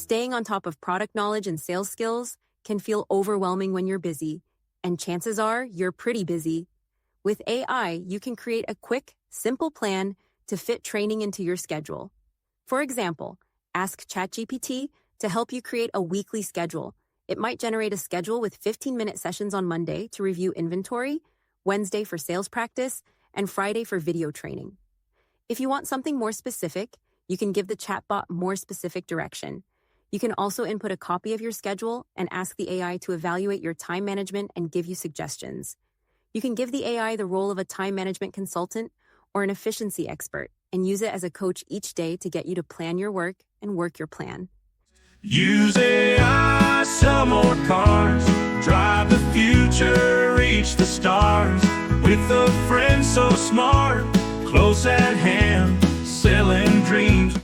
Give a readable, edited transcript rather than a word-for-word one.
Staying on top of product knowledge and sales skills can feel overwhelming when you're busy, and chances are you're pretty busy. With AI, you can create a quick, simple plan to fit training into your schedule. For example, ask ChatGPT to help you create a weekly schedule. It might generate a schedule with 15-minute sessions on Monday to review inventory, Wednesday for sales practice, and Friday for video training. If you want something more specific, you can give the chatbot more specific direction. You can also input a copy of your schedule and ask the AI to evaluate your time management and give you suggestions. You can give the AI the role of a time management consultant or an efficiency expert and use it as a coach each day to get you to plan your work and work your plan. Use AI, sell more cars, drive the future, reach the stars, with a friend so smart, close at hand, selling dreams.